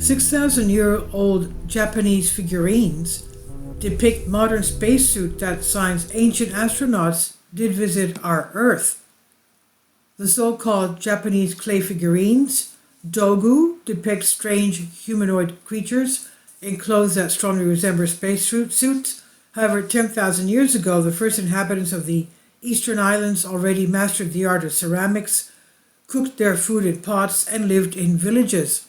6,000-year-old Japanese figurines depict modern spacesuit that signs ancient astronauts did visit our Earth. The so-called Japanese clay figurines, dogu, depict strange humanoid creatures in clothes that strongly resemble spacesuits. However, 10,000 years ago, the first inhabitants of the Eastern Islands already mastered the art of ceramics, cooked their food in pots, and lived in villages.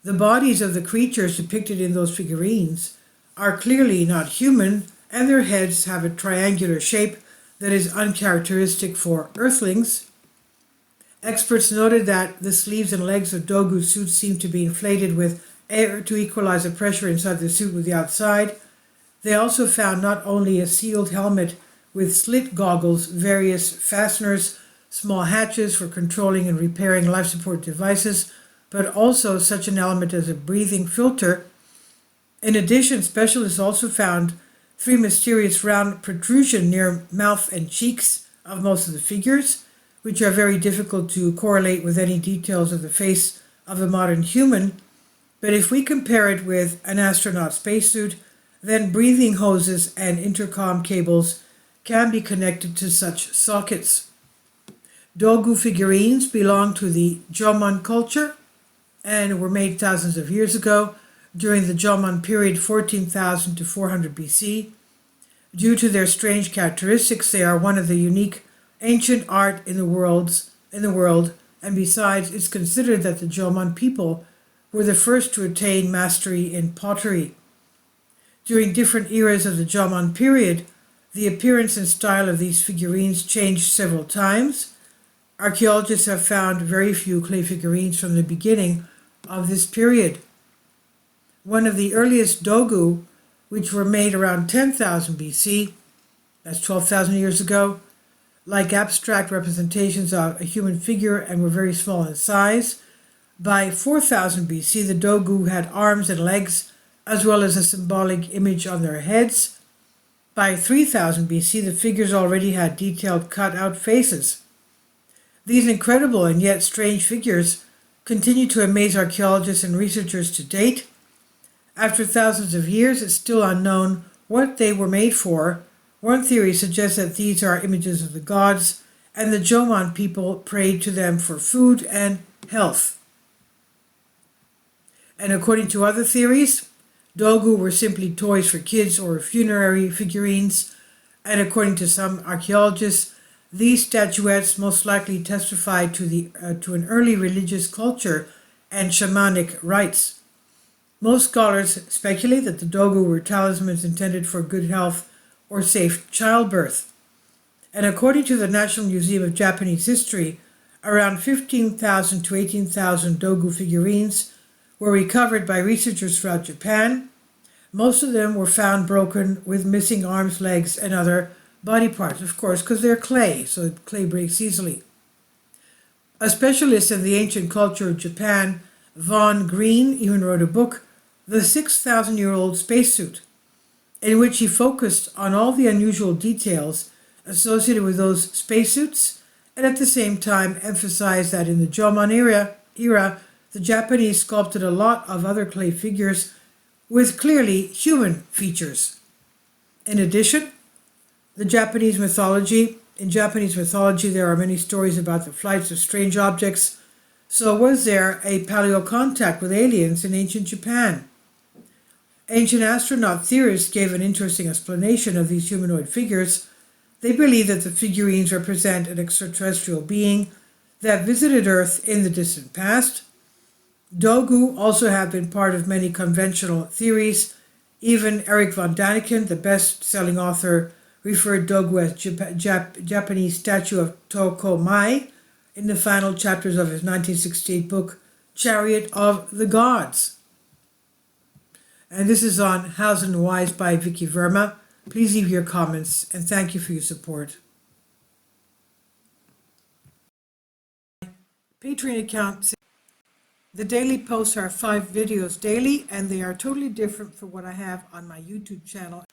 The bodies of the creatures depicted in those figurines are clearly not human, and their heads have a triangular shape that is uncharacteristic for Earthlings. Experts noted that the sleeves and legs of dogu suits seem to be inflated with air to equalize the pressure inside the suit with the outside. They also found not only a sealed helmet with slit goggles, various fasteners, small hatches for controlling and repairing life support devices, but also such an element as a breathing filter. In addition, specialists also found 3 mysterious round protrusions near mouth and cheeks of most of the figures, which are very difficult to correlate with any details of the face of a modern human. But if we compare it with an astronaut spacesuit, then breathing hoses and intercom cables can be connected to such sockets. Dogu figurines belong to the Jomon culture and were made thousands of years ago during the Jomon period 14,000 to 400 BC. Due to their strange characteristics, they are one of the unique ancient art in the world, and besides, it's considered that the Jomon people were the first to attain mastery in pottery. During different eras of the Jomon period, the appearance and style of these figurines changed several times. Archaeologists have found very few clay figurines from the beginning of this period. One of the earliest dogu, which were made around 10,000 BC, that's 12,000 years ago, like abstract representations of a human figure and were very small in size. By 4,000 BC, the dogu had arms and legs, as well as a symbolic image on their heads. By 3000 BC, the figures already had detailed cut-out faces. These incredible and yet strange figures continue to amaze archaeologists and researchers to date. After thousands of years, it's still unknown what they were made for. One theory suggests that these are images of the gods, and the Jomon people prayed to them for food and health. And according to other theories, dogu were simply toys for kids or funerary figurines, and according to some archaeologists, these statuettes most likely testify to an early religious culture and shamanic rites. Most scholars speculate that the dogu were talismans intended for good health or safe childbirth. And according to the National Museum of Japanese History, around 15,000 to 18,000 dogu figurines were recovered by researchers throughout Japan. Most of them were found broken with missing arms, legs, and other body parts, of course, because they're clay, so clay breaks easily. A specialist in the ancient culture of Japan, Von Green, even wrote a book, The 6,000-Year-Old Spacesuit, in which he focused on all the unusual details associated with those spacesuits, and at the same time emphasized that in the Jomon era, the Japanese sculpted a lot of other clay figures with clearly human features. In addition, in Japanese mythology, there are many stories about the flights of strange objects. So was there a paleo-contact with aliens in ancient Japan? Ancient astronaut theorists gave an interesting explanation of these humanoid figures. They believe that the figurines represent an extraterrestrial being that visited Earth in the distant past. Dogu also have been part of many conventional theories. Even Eric von Daniken, the best-selling author, referred dogu as Japanese statue of Tokomai in the final chapters of his 1968 book, Chariot of the Gods. And this is on Hows and Whys by Vicky Verma. Please leave your comments, and thank you for your support. Patreon account. The daily posts are 5 videos daily, and they are totally different from what I have on my YouTube channel.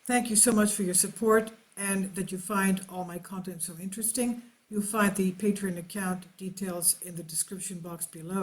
Thank you so much for your support, and that you find all my content so interesting. You'll find the Patreon account details in the description box below.